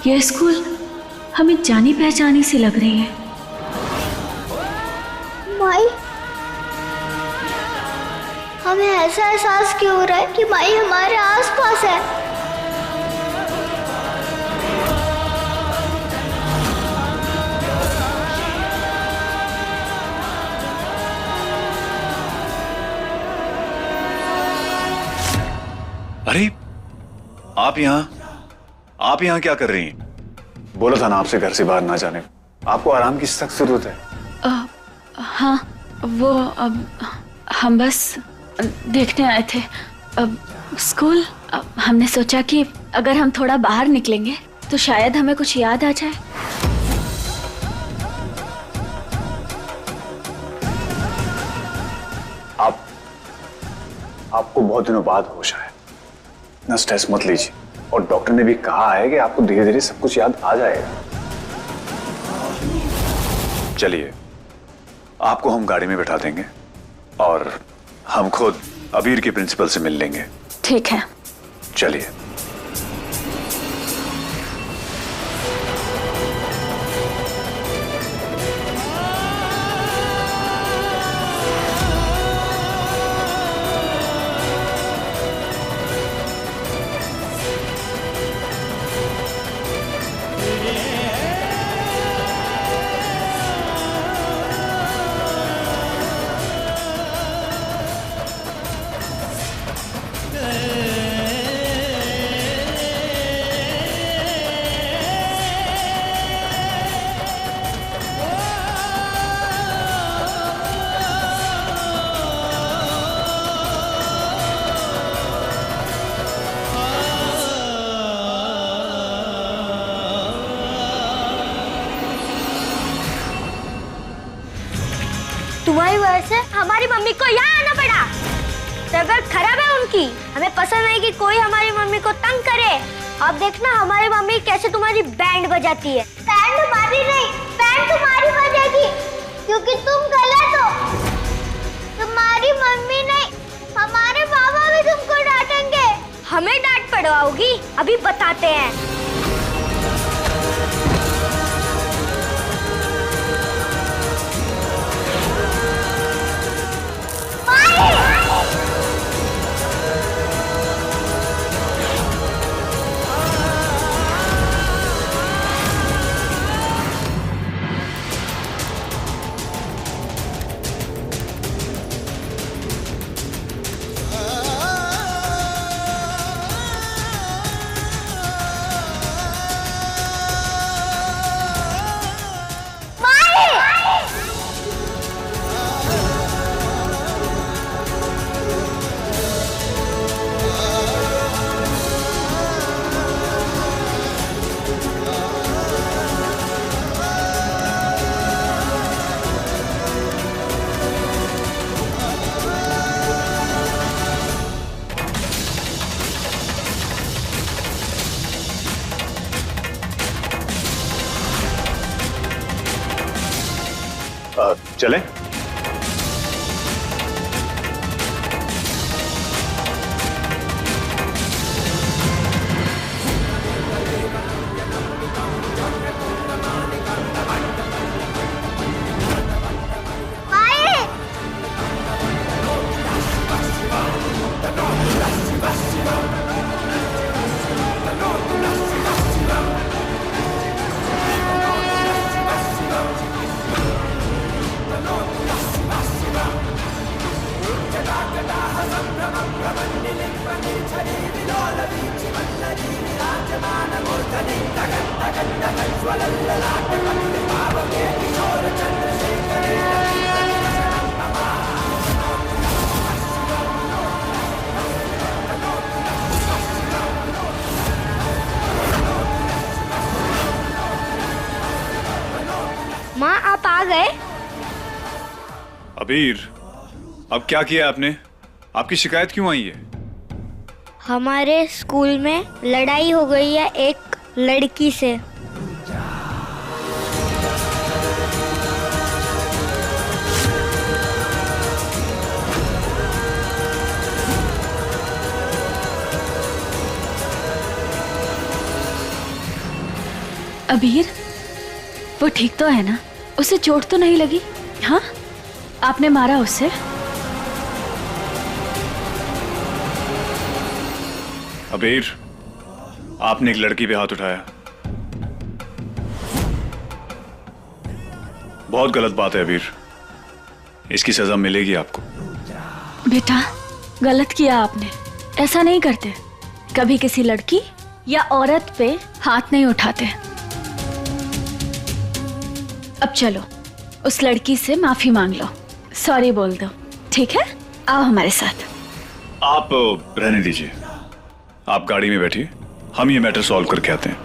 यह स्कूल हमें जानी पहचानी सी लग रही है। माई, हमें ऐसा एहसास क्यों हो रहा है कि माई हमारे आसपास है? अरे आप यहाँ क्या कर रही हैं? बोला था ना आपसे घर से बाहर ना जाने। आपको आराम की सख्त जरूरत है। हाँ, वो हम बस देखने आए थे स्कूल। हमने सोचा कि अगर हम थोड़ा बाहर निकलेंगे तो शायद हमें कुछ याद आ जाए। आपको बहुत दिनों बाद होश आया, ना स्ट्रेस मत लीजिए। और डॉक्टर ने भी कहा है कि आपको धीरे धीरे सब कुछ याद आ जाएगा। चलिए, आपको हम गाड़ी में बैठा देंगे और हम खुद अबीर के प्रिंसिपल से मिल लेंगे। ठीक है, चलिए। तुम्हारी वजह से हमारी मम्मी को यहाँ आना पड़ा। तबीयत खराब है उनकी। हमें पसंद नहीं कि कोई हमारी मम्मी को तंग करे। अब देखना हमारी मम्मी कैसे तुम्हारी बैंड बजाती है। बैंड हमारी नहीं, बैंड तुम्हारी बजेगी, क्योंकि तुम गलत हो। तुम्हारी मम्मी नहीं, हमारे पापा भी तुमको डांटेंगे। हमें डांट पड़वाओगी? अभी बताते हैं। चलें? माँ, आप आ गए? अबीर, अब क्या किया आपने? आपकी शिकायत क्यों आई है? हमारे स्कूल में लड़ाई हो गई है एक लड़की से। अबीर, वो ठीक तो है ना? उसे चोट तो नहीं लगी? हाँ, आपने मारा उसे? अबीर, आपने एक लड़की पे हाथ उठाया, बहुत गलत बात है अबीर। इसकी सजा मिलेगी आपको। बेटा, गलत किया आपने, ऐसा नहीं करते। कभी किसी लड़की या औरत पे हाथ नहीं उठाते। अब चलो, उस लड़की से माफी मांग लो, सॉरी बोल दो, ठीक है? आओ हमारे साथ। आप रहने दीजिए, आप गाड़ी में बैठिए, हम ये मैटर सॉल्व करके आते हैं।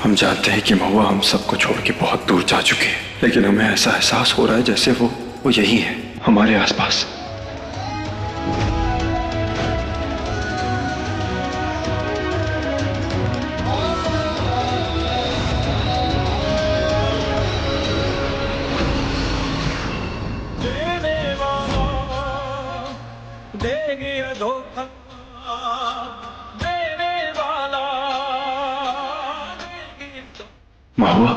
हम जानते हैं कि महुआ हम सबको छोड़ के बहुत दूर जा चुकी है, लेकिन हमें ऐसा एहसास हो रहा है जैसे वो यही है, हमारे आसपास। महुआ,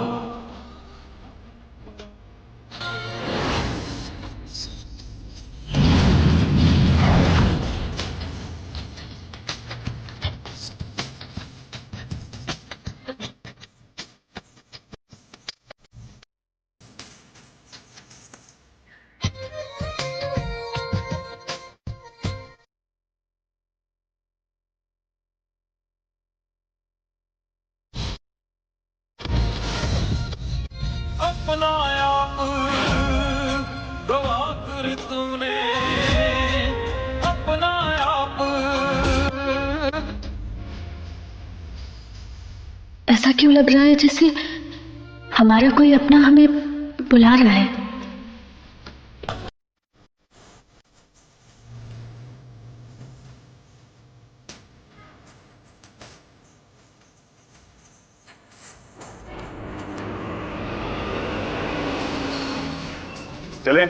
ऐसा क्यों लग रहा है जैसे हमारा कोई अपना हमें बुला रहा है? चलें।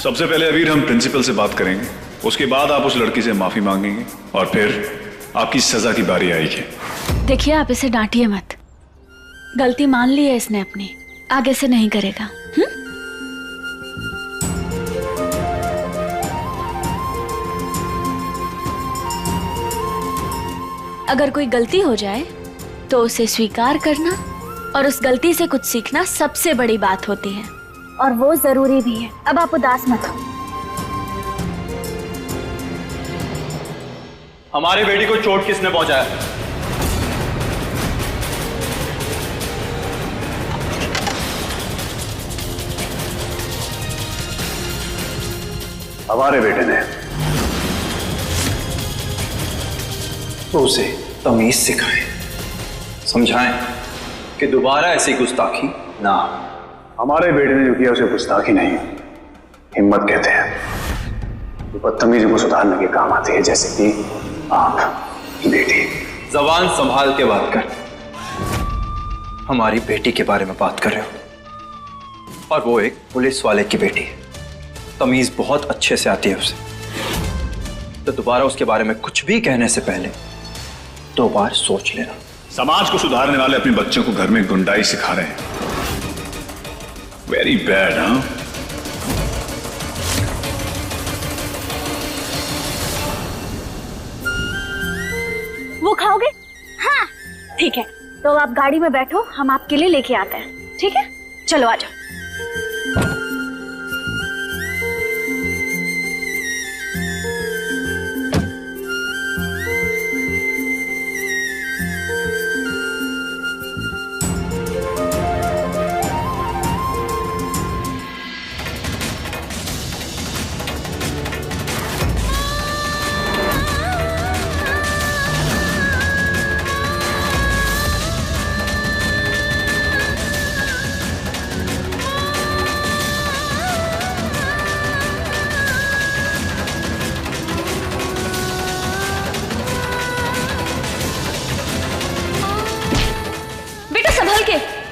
सबसे पहले अबीर हम प्रिंसिपल से बात करेंगे, उसके बाद आप उस लड़की से माफी मांगेंगे और फिर आपकी सजा की बारी आएगी। देखिए, आप इसे डांटिए मत, गलती मान ली है इसने अपनी, आगे से नहीं करेगा। अगर कोई गलती हो जाए तो उसे स्वीकार करना और उस गलती से कुछ सीखना सबसे बड़ी बात होती है, और वो जरूरी भी है। अब आप उदास मत हो। हमारी बेटी को चोट किसने पहुंचाया? हमारे बेटे ने। तो उसे तमीज सिखाएं, समझाएं कि दोबारा ऐसी गुस्ताखी ना। हमारे बेटे ने जो किया उसे गुस्ताखी नहीं, हिम्मत कहते हैं। बदतमीजी को सुधारने के काम आती है, जैसे कि आप बेटी। जबान संभाल के बात कर। हमारी बेटी के बारे में बात कर रहे हो, और वो एक पुलिस वाले की बेटी है। तमीज बहुत अच्छे से आती है उसे, तो दोबारा उसके बारे में कुछ भी कहने से पहले 2 बार सोच लेना। समाज को सुधारने वाले अपने बच्चों को घर में गुंडाई सिखा रहे हैं। Very bad. हाँ, वो खाओगे? हाँ ठीक है, तो आप गाड़ी में बैठो, हम आपके लिए लेके आते हैं। ठीक है, चलो आ जाओ।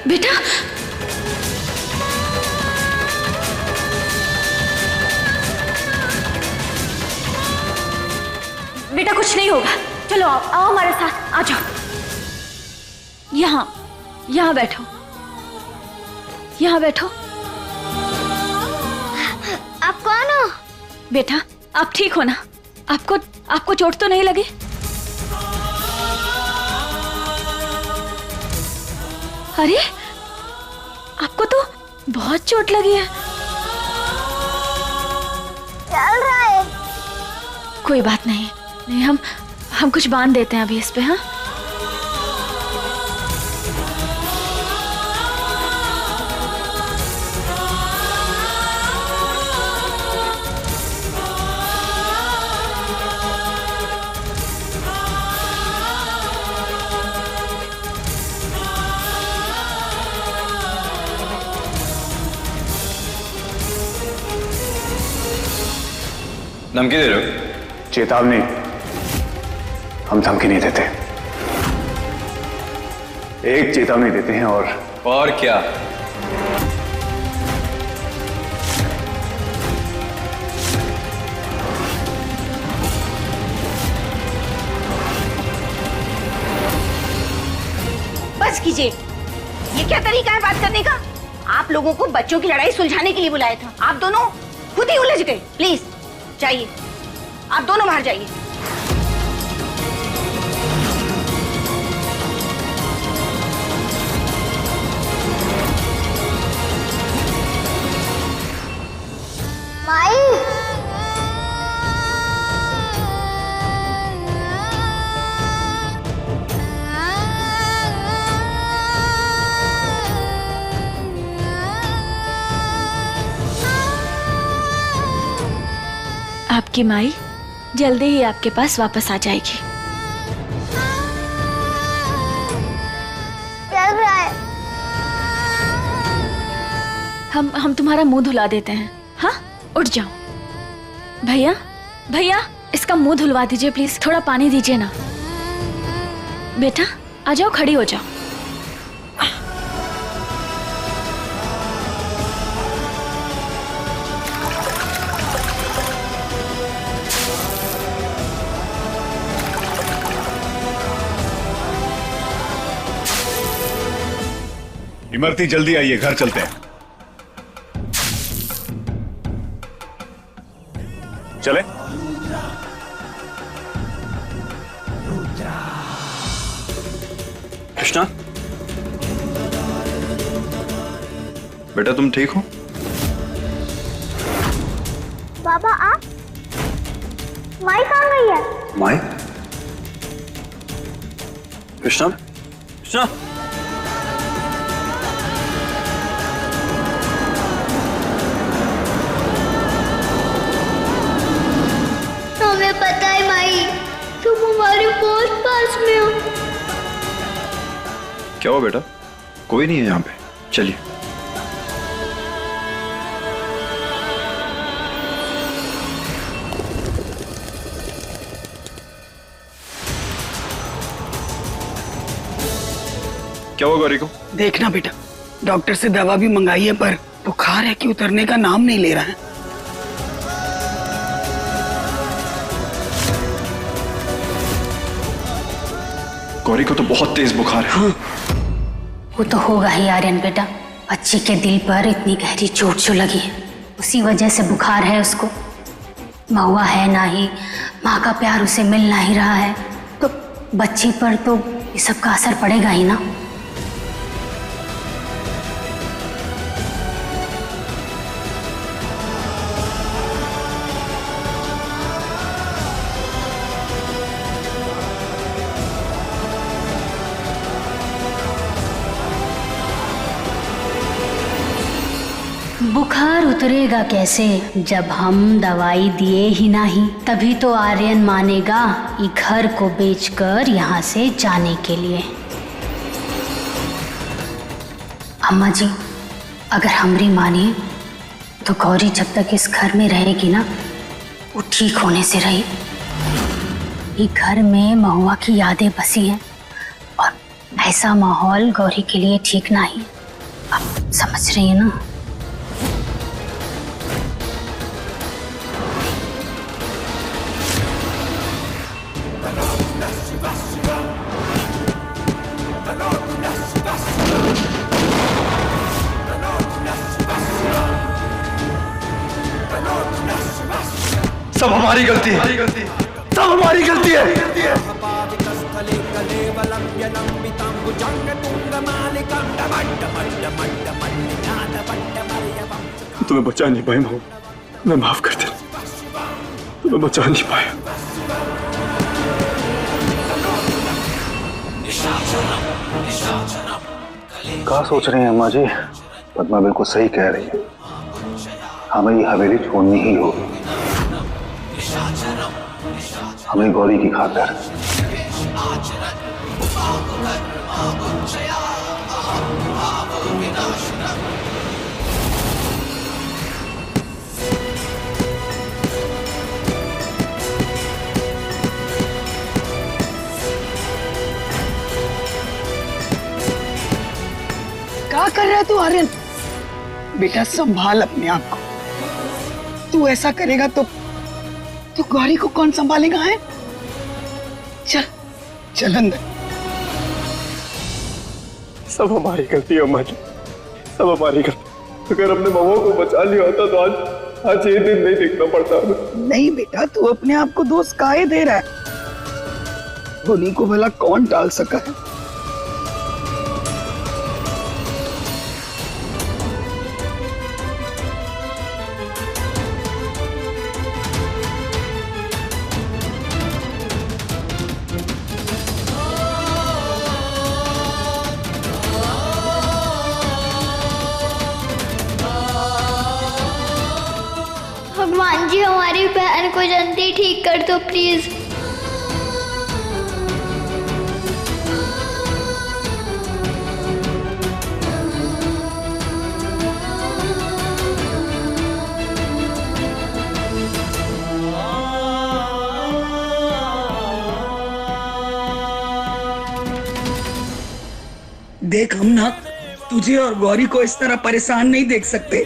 बेटा बेटा कुछ नहीं होगा, चलो आओ आओ हमारे साथ, आ जाओ। यहाँ बैठो, यहाँ बैठो। आप कौन हो? बेटा आप ठीक हो ना? आपको चोट तो नहीं लगी? अरे आपको तो बहुत चोट लगी है। चल रहा है। कोई बात नहीं, हम कुछ बांध देते हैं अभी इस पे। हाँ धमकी दे रहे हो? चेतावनी। हम धमकी नहीं देते, एक चेतावनी देते हैं और क्या? बस कीजिए, ये क्या तरीका है बात करने का? आप लोगों को बच्चों की लड़ाई सुलझाने के लिए बुलाया था, आप दोनों खुद ही उलझ गए। प्लीज जाइए, आप दोनों बाहर जाइए। माई आपकी माई जल्दी ही आपके पास वापस आ जाएगी। चल रहा है। हम तुम्हारा मुंह धुला देते हैं। हाँ उठ जाओ। भैया इसका मुंह धुलवा दीजिए प्लीज, थोड़ा पानी दीजिए ना। बेटा आ जाओ, खड़ी हो जाओ। इमरती जल्दी आइए, घर चलते हैं। चले? कृष्णा बेटा तुम ठीक हो? बाबा आप? माई कहाँ गई है? माई? कृष्णा हमें पता है माई, तुम हमारे बहुत पास में हो। क्या हुआ बेटा? कोई नहीं है यहाँ पे, चलिए। क्या हुआ गौरी को? देखना बेटा, डॉक्टर से दवा भी मंगाई है पर बुखार है कि उतरने का नाम नहीं ले रहा है। गौरी को तो बहुत तेज बुखार है। हाँ। वो तो होगा ही आर्यन बेटा, बच्ची के दिल पर इतनी गहरी चोट जो लगी है उसी वजह से बुखार है उसको। महुआ है ना ही, माँ का प्यार उसे मिल ना ही रहा है, तो बच्ची पर तो ये सब का असर पड़ेगा ही ना। बुखार उतरेगा कैसे जब हम दवाई दिए ही नहीं? तभी तो आर्यन मानेगा ये घर को बेचकर यहाँ से जाने के लिए। अम्मा जी, अगर हमरी मानिए तो गौरी जब तक इस घर में रहेगी ना, वो ठीक होने से रही। ये घर में महुआ की यादें बसी हैं और ऐसा माहौल गौरी के लिए ठीक नहीं। आप समझ रही है ना? सब हमारी गलती है, सब हमारी गलती है। तुम्हें बचा नहीं पाया महू, मैं माफ कर दे, तुम्हें बचा नहीं पाया। क्या सोच रही हैं अम्मा जी? पद्मा बिल्कुल सही कह रही है, हमें ये हवेली छोड़नी ही होगी, हमें गौरी की खातिर। क्या कर रहा है तू आर्यन? बेटा संभाल अपने आप को, तू ऐसा करेगा तो गौरी को कौन संभालेगा है? चल चल अंदर। सब हमारी गलती है अम्मा जी, सब हमारी गलती। अगर हमने महुआ को बचा लिया होता तो आज ये दिन नहीं देखना पड़ता हमें। नहीं बेटा, तू अपने आप को दोष काहे दे रहा है? उन्हीं को भला कौन टाल सका है? भगवान जी, हमारी बहन को जल्दी ठीक कर दो प्लीज। देख, हम ना तुझे और गौरी को इस तरह परेशान नहीं देख सकते,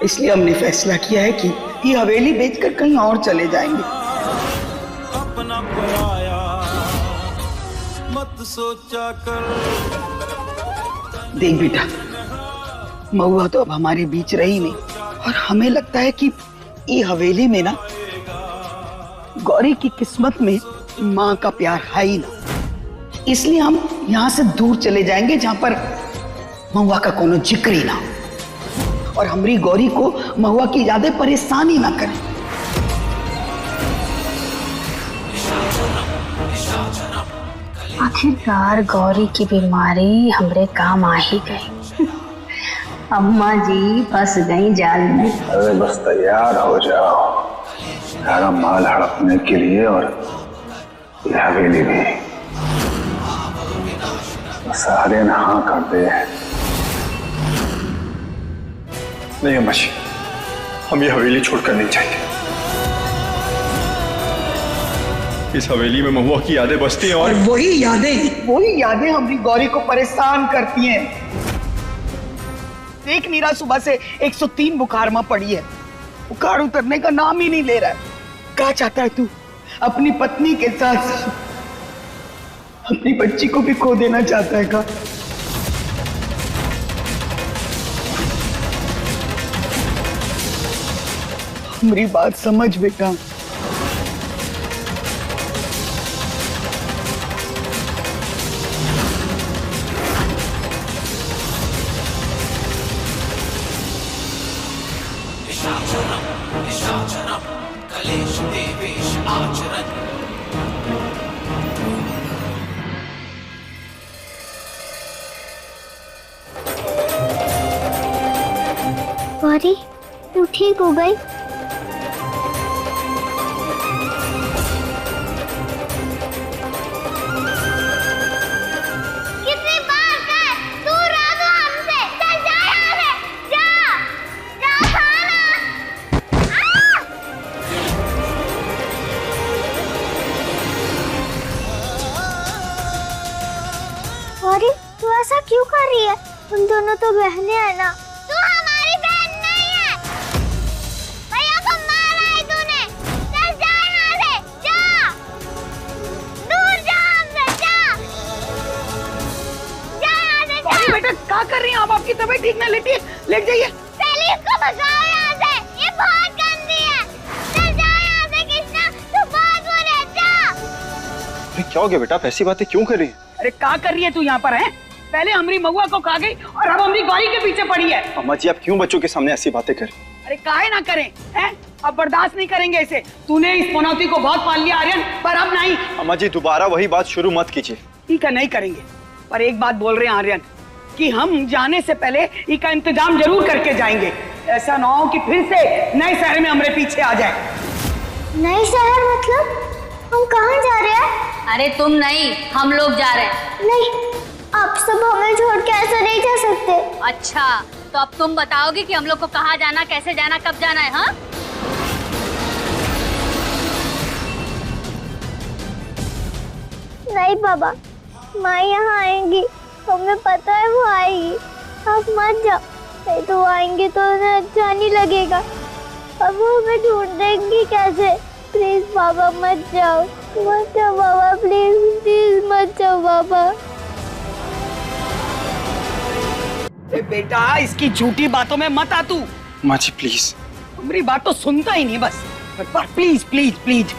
इसलिए हमने फैसला किया है कि ये हवेली बेचकर कहीं और चले जाएंगे। अपना पराया मत सोचा कर। देख बेटा, महुआ तो अब हमारे बीच रही नहीं और हमें लगता है कि ये हवेली में ना गौरी की किस्मत में माँ का प्यार है ही ना, इसलिए हम यहाँ से दूर चले जाएंगे जहाँ पर महुआ का कोनो जिक्र ही ना और हमारी गौरी को महुआ की यादें परेशान ही ना करें। आखिरकार गौरी की बीमारी हमरे काम आ ही गई। अम्मा जी फंस गई जाल में। अरे बस तैयार हो जाओ सारा माल हड़पने के लिए और ये हवेली भी। सारे हाँ कर दे। नहीं अम्मा जी, हम ये हवेली छोड़कर नहीं जाएंगे। इस हवेली में महुआ की यादें बसती हैं और वही यादें हमारी गौरी को परेशान करती हैं। देख नीरा, सुबह से 103 बुखार में पड़ी है, बुखार उतरने का नाम ही नहीं ले रहा है। क्या चाहता है तू? अपनी पत्नी के साथ अपनी बच्ची को भी खो देना चाहता है क्या? मेरी बात समझ बेटा। गौरी, तू ठीक हो गई? कितनी बार कहे दूर रह दो हमसे, चल जा यहाँ से, जा खाना। गौरी, तू ऐसा क्यों कर रही है? तुम दोनों तो बहनें हैं ना। तू हमारी बहन नहीं है। भैया को मारा है तूने। चल जा यहाँ से, जा दूर जा हमसे, जा यहाँ से, जा। बेटा क्या कर रही हैं आप? आपकी तबीयत ठीक नहीं, लेटिए, लेट जाइए। पहले इसको भगाओ यहाँ से, ये बहुत गंदी है। चल जा यहाँ से कृष्णा, तू बहुत बुरी है, जा। अरे क्या हो गया बेटा, ऐसी बातें क्यों कर रही है? अरे क्या कर रही है तू यहाँ पर? है पहले हमारी महुआ को खा गई और अब हमारी गौरी के पीछे पड़ी है। अम्मा जी, आप क्यों बच्चों के सामने ऐसी बातें कर? अरे काहे ना करें, हैं? अब बर्दाश्त नहीं करेंगे इसे। तूने इस पनौती को बहुत पाल लिया आर्यन, पर अब नहीं। अम्मा जी, दोबारा वही बात शुरू मत कीजिए। ठीक है, नहीं करेंगे, पर एक बात बोल रहे हैं आर्यन कि हम जाने से पहले इसका इंतजाम जरूर करके जाएंगे। ऐसा ना हो कि फिर से नए शहर में हमारे पीछे आ जाए। नए शहर मतलब? हम कहाँ जा रहे हैं? अरे तुम नहीं, हम लोग जा रहे हैं। नहीं, आप सब हमें छोड़ के ऐसे नहीं जा सकते। अच्छा, तो अब तुम बताओगे कि हम लोग को कहाँ जाना, कैसे जाना, कब जाना है? हाँ, नहीं बाबा, माँ यहाँ आएंगी, हमें पता है वो आएगी। आप मत जाओ, नहीं तो वो आएंगी तो उन्हें अच्छा नहीं लगेगा और वो हमें ढूंढ देंगी कैसे। प्लीज बाबा मत जाओ बाबा, प्लीज प्लीज मत जाओ बाबा। बेटा इसकी झूठी बातों में मत आ तू। माँ जी प्लीज। मेरी बात तो सुनता ही नहीं बस। Please please please.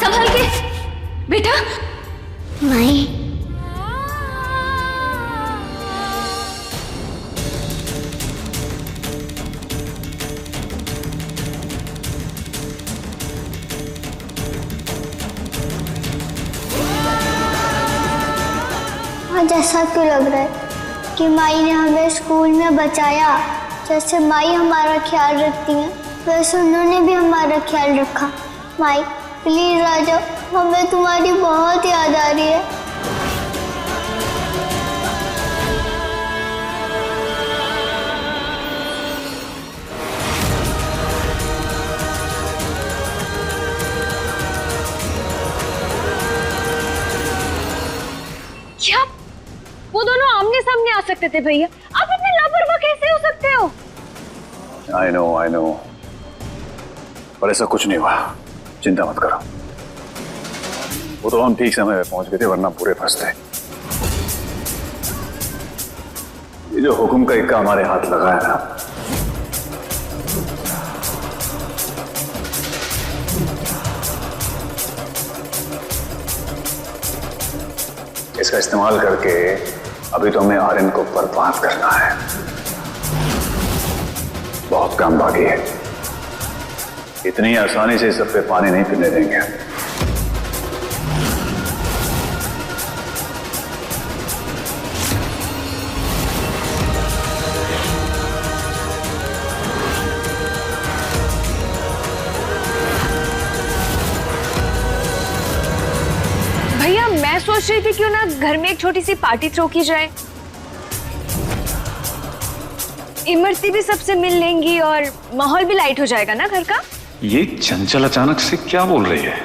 संभल के बेटा। माई, आज ऐसा क्यों लग रहा है कि माई ने हमें स्कूल में बचाया? जैसे माई हमारा ख्याल रखती है वैसे उन्होंने भी हमारा ख्याल रखा। माई प्लीज आ जाओ, हमें तुम्हारी बहुत याद आ रही है। क्या वो दोनों आमने सामने आ सकते थे भैया? आप इतने लापरवाह कैसे हो सकते हो? I know, पर ऐसा कुछ नहीं हुआ, चिंता मत करो। वो तो हम ठीक समय पे पहुंच गए थे, वरना पूरे फंसते। ये जो हुक्म का इक्का हमारे हाथ लगा है ना, इसका इस्तेमाल करके अभी तो हमें आर्यन को बर्बाद करना है। बहुत काम बाकी है। इतनी आसानी से इस सब पे पानी नहीं पीने देंगे। भैया मैं सोच रही थी क्यों ना घर में एक छोटी सी पार्टी थ्रो की जाए। इमरती भी सबसे मिल लेंगी और माहौल भी लाइट हो जाएगा ना घर का। ये चंचल अचानक से क्या बोल रही है?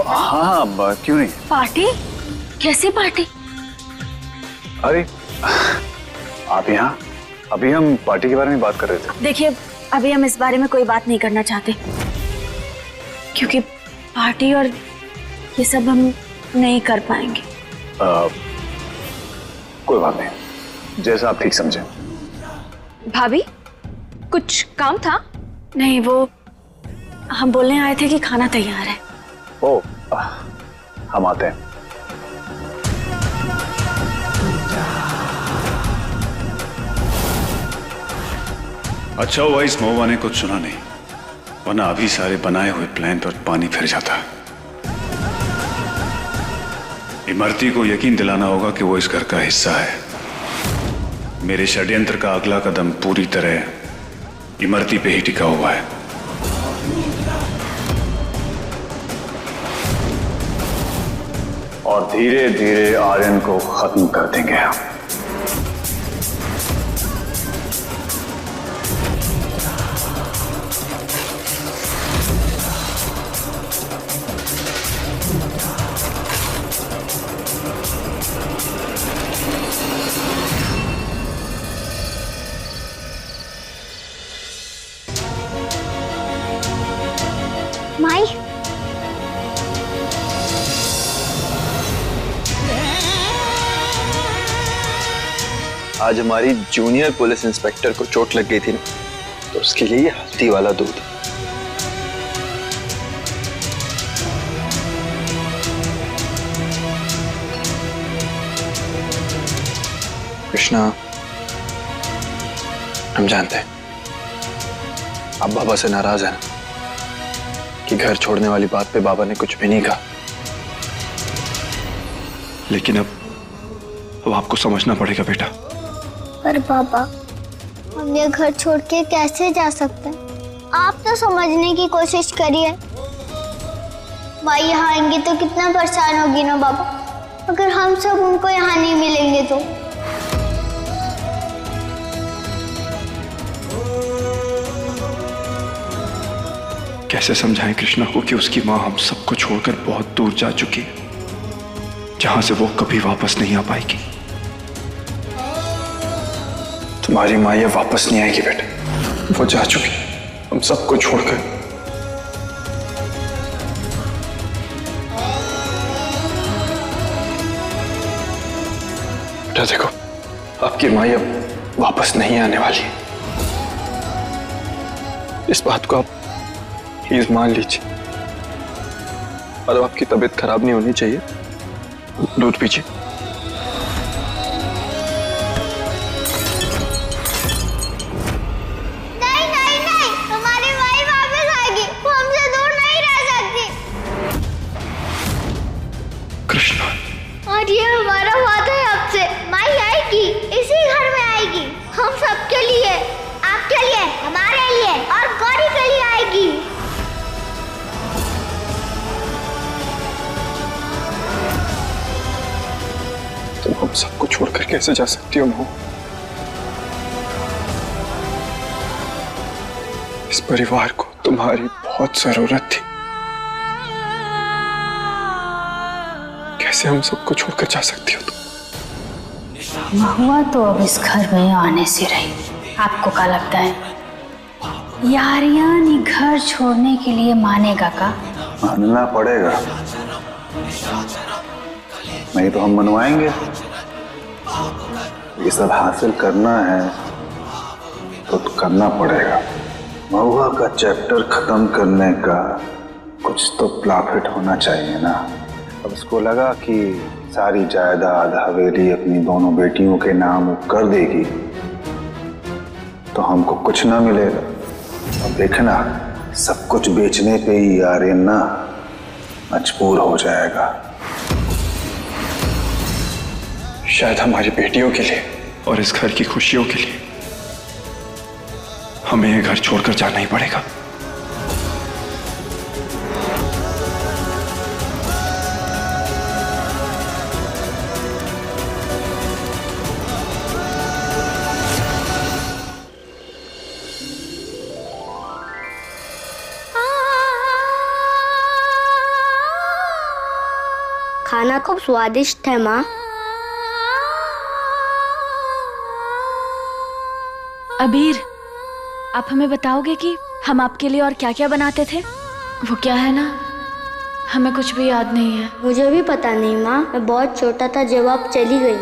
हाँ क्यों नहीं। पार्टी? कैसी पार्टी? अरे आप यहाँ? अभी हम पार्टी के बारे में बात कर रहे थे। देखिए अभी हम इस बारे में कोई बात नहीं करना चाहते, क्योंकि पार्टी और ये सब हम नहीं कर पाएंगे। कोई बात नहीं, जैसा आप ठीक समझे। भाभी कुछ काम था? नहीं, वो हम बोलने आए थे कि खाना तैयार है। ओ हम आते हैं। अच्छा हुआ इस महुआ ने कुछ सुना नहीं, वरना अभी सारे बनाए हुए प्लान पर पानी फिर जाता। इमरती को यकीन दिलाना होगा कि वो इस घर का हिस्सा है। मेरे षड्यंत्र का अगला कदम पूरी तरह इमरती पे ही टिका हुआ है। और धीरे धीरे आर्यन को खत्म कर देंगे हम। माई आज हमारी जूनियर पुलिस इंस्पेक्टर को चोट लग गई थी ना, तो उसके लिए ये हल्दी वाला दूध। कृष्णा, हम जानते हैं आप बाबा से नाराज हैं कि घर छोड़ने वाली बात पे बाबा ने कुछ भी नहीं कहा, लेकिन अब आपको समझना पड़ेगा बेटा। पर पापा हम ये घर छोड़ के कैसे जा सकते हैं? आप तो समझने की कोशिश करिए। माई यहाँ आएंगी तो कितना परेशान होगी ना बाबा, अगर हम सब उनको यहाँ नहीं मिलेंगे तो। कैसे समझाएं कृष्णा को कि उसकी माँ हम सबको छोड़कर बहुत दूर जा चुकी है, जहां से वो कभी वापस नहीं आ पाएगी। तुम्हारी माँ ये वापस नहीं आएगी बेटा, वो जा चुकी हम सबको छोड़कर। बेटा देखो, आपकी माँ अब वापस नहीं आने वाली है, इस बात को आप प्लीज मान लीजिए। और अब आपकी तबीयत खराब नहीं होनी चाहिए, दूध पीजिए। नहीं नहीं नहीं, हमारी माई वापस आएगी, वो हमसे दूर नहीं रह सकती। कृष्णा, और ये हमारा वादा है आपसे, माई आएगी, इसी घर में आएगी, हम सबके लिए, आपके लिए, हमारे लिए और गौरी के लिए आएगी। तुम हम सबको छोड़कर कैसे जा सकती हो महू? इस परिवार को तुम्हारी बहुत जरूरत थी, कैसे हम सबको छोड़कर जा सकती हो तुम? महुआ तो अब इस घर में आने से रही। आपको क्या लगता है यारियान ये घर छोड़ने के लिए मानेगा का? मानना पड़ेगा, नहीं तो हम मनवाएंगे। ये सब हासिल करना है तो करना पड़ेगा। महुआ का चैप्टर खत्म करने का कुछ तो प्रॉफिट होना चाहिए ना। अब उसको लगा कि सारी जायदाद हवेली अपनी दोनों बेटियों के नाम कर देगी तो हमको कुछ ना मिलेगा। अब देखना, सब कुछ बेचने पे ही आर्यन ना मजबूर हो जाएगा। शायद हमारी बेटियों के लिए और इस घर की खुशियों के लिए हमें ये घर छोड़कर जाना ही पड़ेगा। खाना खूब स्वादिष्ट है माँ। अबीर, आप हमें बताओगे कि हम आपके लिए और क्या क्या बनाते थे? वो क्या है ना, हमें कुछ भी याद नहीं है। मुझे भी पता नहीं माँ, मैं बहुत छोटा था जब आप चली गई।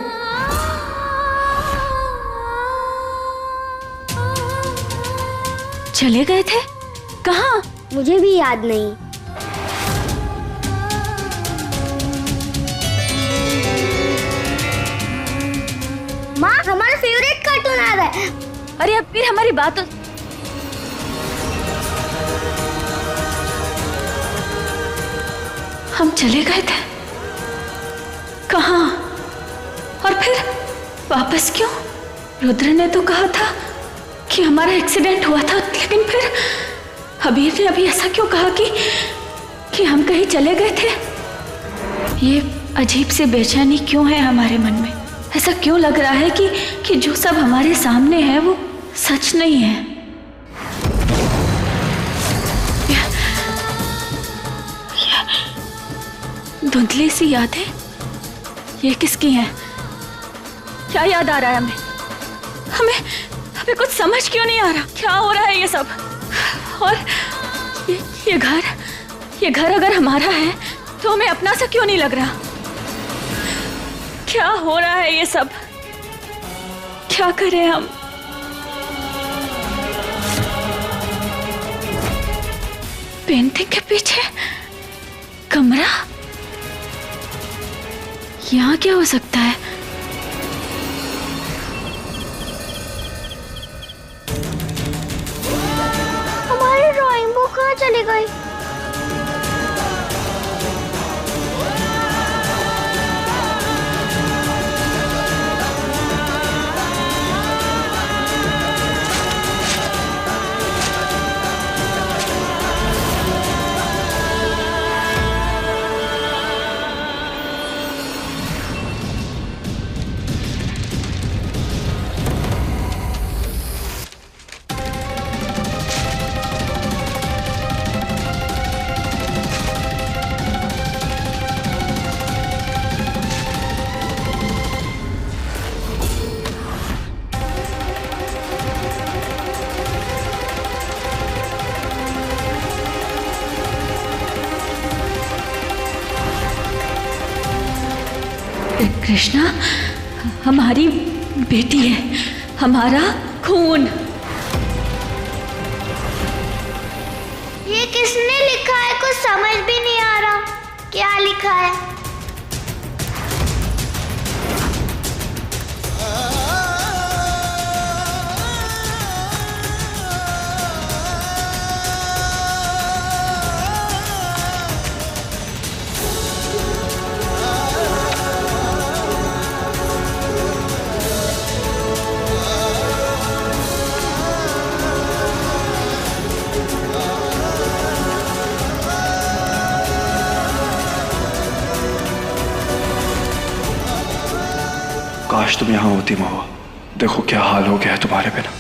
चले गए थे? कहाँ? मुझे भी याद नहीं। माँ, हमारा फेवरेट कार्टून आ रहा है। अरे अब फिर हमारी बात हम चले गए थे? कहाँ? और फिर वापस क्यों? रुद्र ने तो कहा था कि हमारा एक्सीडेंट हुआ था, लेकिन फिर अबीर ने अभी ऐसा क्यों कहा कि हम कहीं चले गए थे? ये अजीब सी बेचैनी क्यों है हमारे मन में? ऐसा क्यों लग रहा है कि जो सब हमारे सामने है वो सच नहीं है? धुंधली सी यादें, ये किसकी हैं? क्या याद आ रहा है हमें कुछ समझ क्यों नहीं आ रहा? क्या हो रहा है ये सब? और ये घर अगर हमारा है तो हमें अपना सा क्यों नहीं लग रहा? क्या हो रहा है ये सब? क्या करें हम? पेंटिंग के पीछे कमरा, यहाँ क्या हो सकता है? हमारी ड्राइंग बुक कहाँ चली गई? कृष्णा हमारी बेटी है, हमारा खून। ये किसने लिखा है? कुछ समझ भी नहीं आ रहा। क्या लिखा है? काश तुम यहाँ होती महुआ। देखो क्या हाल हो गया है तुम्हारे बिना।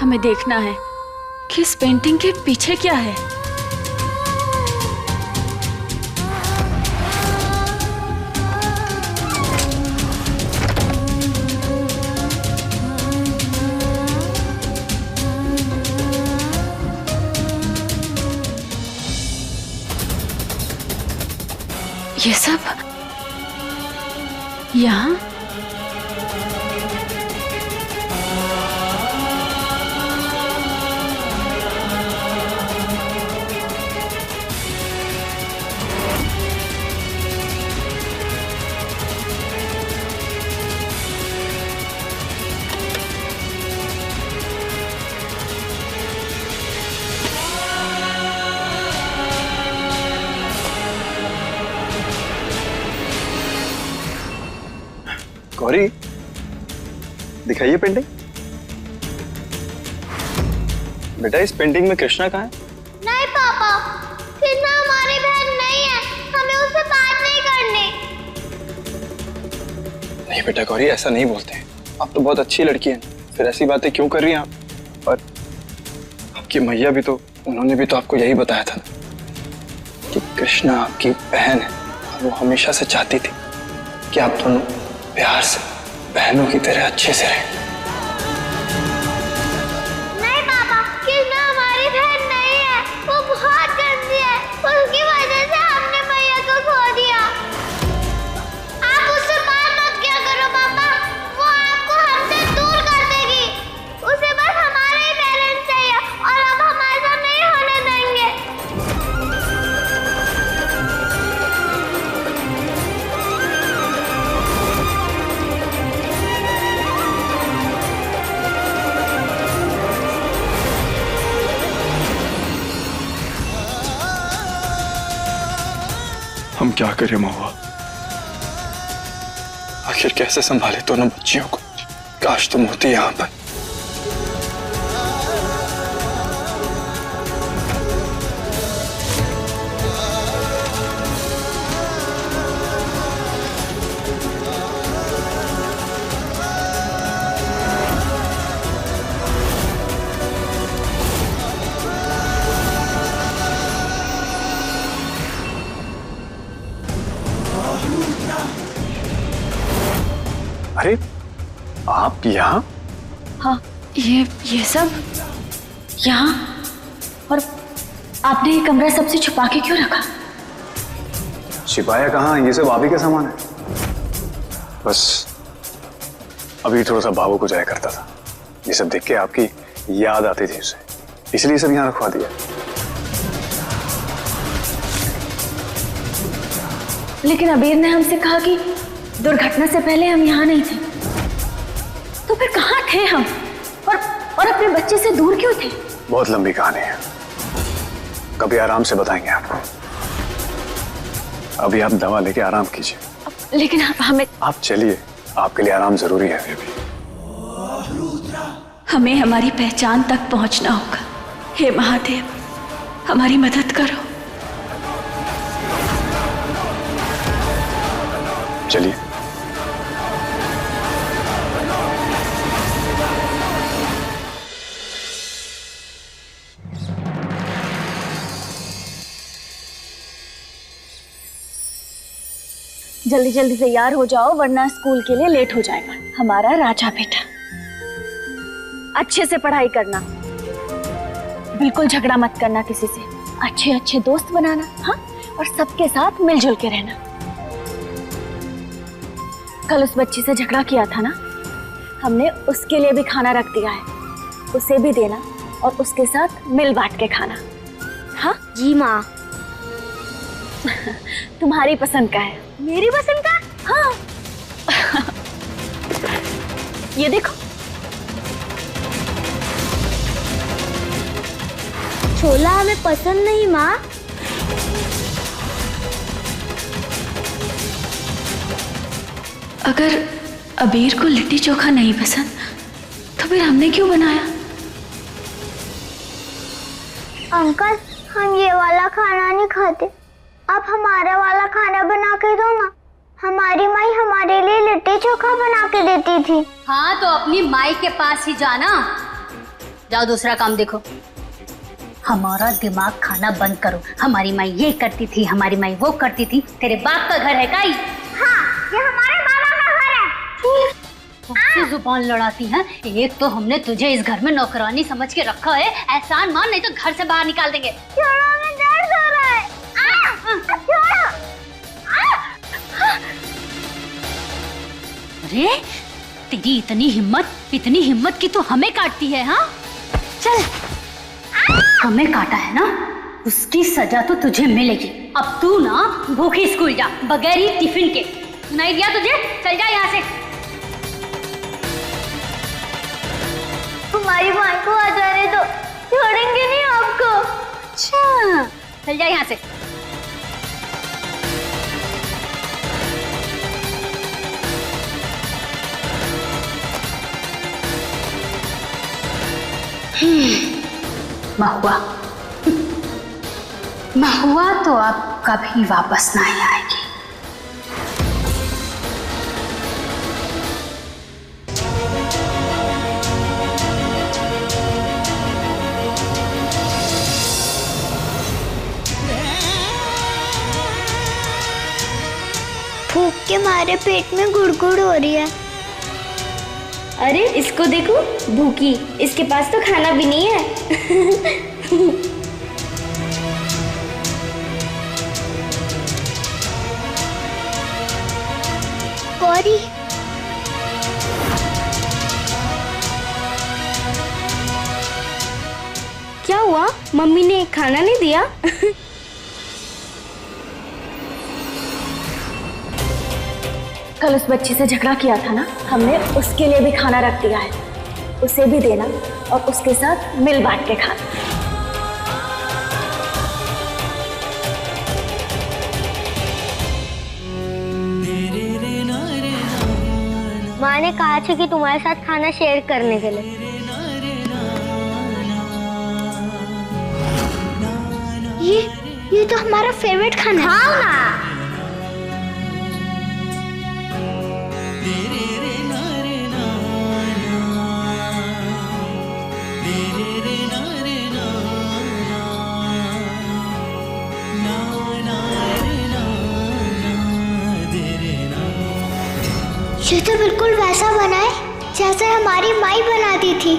हमें देखना है कि इस पेंटिंग के पीछे क्या है। ये सब यहाँ? गौरी, दिखाइए पेंटिंग। बेटा, इस पेंटिंग में कृष्णा कहाँ है? नहीं पापा, कृष्णा हमारी बहन नहीं है, हमें उससे बात नहीं करनी। नहीं बेटा गौरी, ऐसा नहीं बोलते। आप तो बहुत अच्छी लड़की हैं, फिर ऐसी बातें क्यों कर रही हैं आप? और आपकी मैया भी तो, उन्होंने भी तो आपको यही बताया था कि कृष्णा आपकी बहन है और वो हमेशा से चाहती थी कि आप दोनों प्यार से बहनों की तरह अच्छे से रहें। नहीं पापा, कृष्णा हमारी बहन नहीं है, वो बहुत गंदी है, उसकी वजह से हमने मैया को खो दिया। आप उससे बात मत किया करो पापा, वो आपको हमसे दूर कर देगी। उसे बस हमारे ही पेरेंट्स चाहिए और अब हम ऐसा नहीं होने देंगे। हम क्या करें महुआ? आखिर कैसे संभाले दोनों बच्चियों को? काश तुम होती यहाँ पर। अरे आप यहाँ? हाँ, ये सब यहाँ? और आपने ये कमरा सबसे छुपा के क्यों रखा? छिपाया कहाँ, ये सब आप ही का सामान है। बस अभी थोड़ा सा भावुक हो जाया करता था, ये सब देख के आपकी याद आती थी उसे, इसलिए सब यहाँ रखवा दिया। लेकिन अबीर ने हमसे कहा कि दुर्घटना से पहले हम यहाँ नहीं थे, तो फिर कहाँ थे हम? और अपने बच्चे से दूर क्यों थे? बहुत लंबी कहानी है, कभी आराम से बताएंगे आपको। अभी आप दवा लेके आराम कीजिए। लेकिन हमें, आप चलिए, आपके लिए आराम जरूरी है अभी। हमें हमारी पहचान तक पहुंचना होगा। हे महादेव, हमारी मदद करो। चलिए। जल्दी जल्दी तैयार हो जाओ, वरना स्कूल के लिए लेट हो जाएगा। हमारा राजा बेटा, अच्छे से पढ़ाई करना, बिल्कुल झगड़ा मत करना किसी से, अच्छे अच्छे दोस्त बनाना, हाँ, और सबके साथ मिलजुल के रहना। कल उस बच्ची से झगड़ा किया था ना, हमने उसके लिए भी खाना रख दिया है, उसे भी देना और उसके साथ मिल बांट के खाना। हाँ जी माँ। तुम्हारी पसंद का है। मेरी पसंद का? हाँ। ये देखो, छोला हमें पसंद नहीं माँ। अगर अबीर को लिट्टी चोखा नहीं पसंद, तो फिर हमने क्यों बनाया? अंकल, हम ये वाला खाना नहीं खाते, आप हमारा वाला खाना बना के दो ना। हमारी माई हमारे लिए लिट्टी चोखा बना के देती थी। हाँ, तो अपनी माई के पास ही जाना। जाओ दूसरा काम देखो। हमारा दिमाग खाना बंद करो। हमारी माई ये करती थी, हमारी माई वो करती थी। तेरे बाप का घर है काई? हाँ, ये हमारे बाबा का घर है। मुझसे जुबान लड़ाती है। एक तो हमने तुझे इस घर में नौकरानी समझ के रखा है, एहसान मान, नहीं तो घर से बाहर निकाल देंगे। छोड़ो, हमें दर्द हो रहा है। छोड़ो। अरे तेरी इतनी हिम्मत कि तू हमें काटती है। हाँ चल, हमें काटा है ना, उसकी सजा तो तुझे मिलेगी। अब तू ना भूखी स्कूल जा, बगैर ही टिफिन के। सुनाई दिया तुझे? चल जा यहाँ से। हमारी माँ को आ जाने दो, छोड़ेंगे नहीं आपको। अच्छा, चल जा यहाँ से। महुआ तो अब कभी वापस नहीं आएगी। भूख के मारे पेट में गुड़गुड़ हो रही है। अरे इसको देखो, भूखी, इसके पास तो खाना भी नहीं है। गौरी, क्या हुआ? मम्मी ने खाना नहीं दिया? कल उस बच्ची से झगड़ा किया था ना हमने, उसके लिए भी खाना रख दिया है, उसे भी देना और उसके साथ मिल बांट के खाना। माँ ने कहा था कि तुम्हारे साथ खाना शेयर करने के लिए। ये तो हमारा फेवरेट खाना है। हाँ ना। ये तो बिल्कुल वैसा बना है जैसे हमारी माई बनाती थी।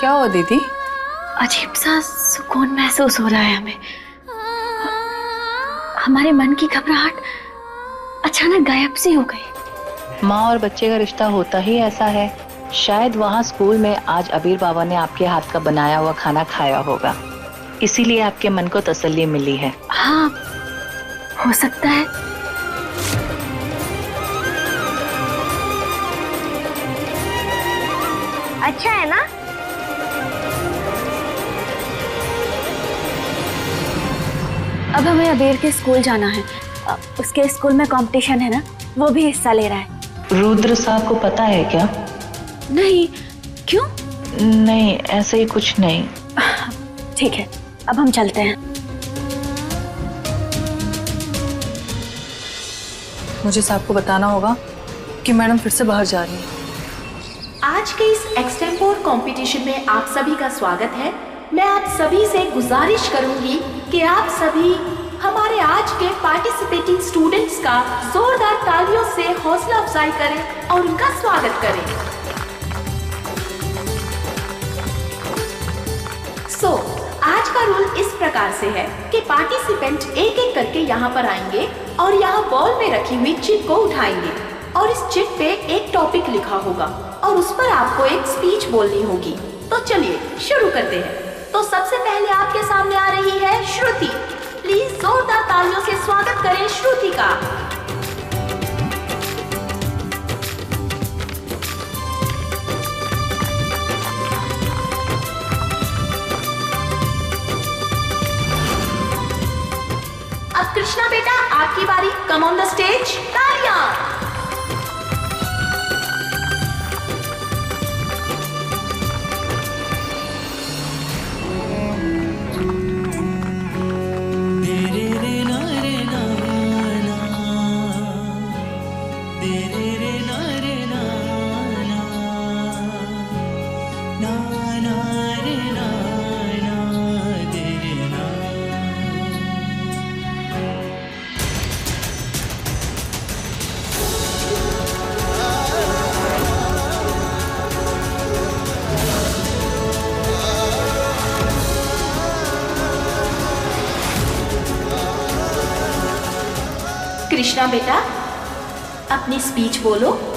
क्या हुआ दीदी? अजीब सा सुकून महसूस हो रहा है हमें। हमारे मन की घबराहट अचानक गायब सी हो गई। माँ और बच्चे का रिश्ता होता ही ऐसा है। शायद वहाँ स्कूल में आज अबीर बाबा ने आपके हाथ का बनाया हुआ खाना खाया होगा, इसीलिए आपके मन को तसल्ली मिली है। हाँ, हो सकता है। अच्छा है ना? अब हमें अबीर के स्कूल जाना है। उसके स्कूल में कंपटीशन है ना, वो भी हिस्सा ले रहा है। रुद्र साहब को पता है क्या? नहीं। क्यों? नहीं, ऐसे ही कुछ नहीं। ठीक है, अब हम चलते हैं। मुझे साहब को बताना होगा कि मैडम फिर से बाहर जा रही है। आज के इस एक्सटेम्पोर कंपटीशन में आप सभी का स्वागत है। मैं आप सभी से गुजारिश करूंगी कि आप सभी हमारे आज के पार्टिसिपेटिंग स्टूडेंट्स का जोरदार तालियों से हौसला अफजाई करें और उनका स्वागत करें। आज का रूल इस प्रकार से है कि पार्टिसिपेंट एक एक करके यहाँ पर आएंगे और यहाँ बॉल में रखी हुई चिट को उठाएंगे और इस चिट पे एक टॉपिक लिखा होगा और उस पर आपको एक स्पीच बोलनी होगी। तो चलिए शुरू करते हैं। तो सबसे पहले आपके सामने आ रही है श्रुति। प्लीज जोरदार तालियों से स्वागत करें श्रुति का। अब कृष्णा बेटा, आपकी बारी। Come on the stage. तालियां। कृष्णा बेटा, अपनी स्पीच बोलो।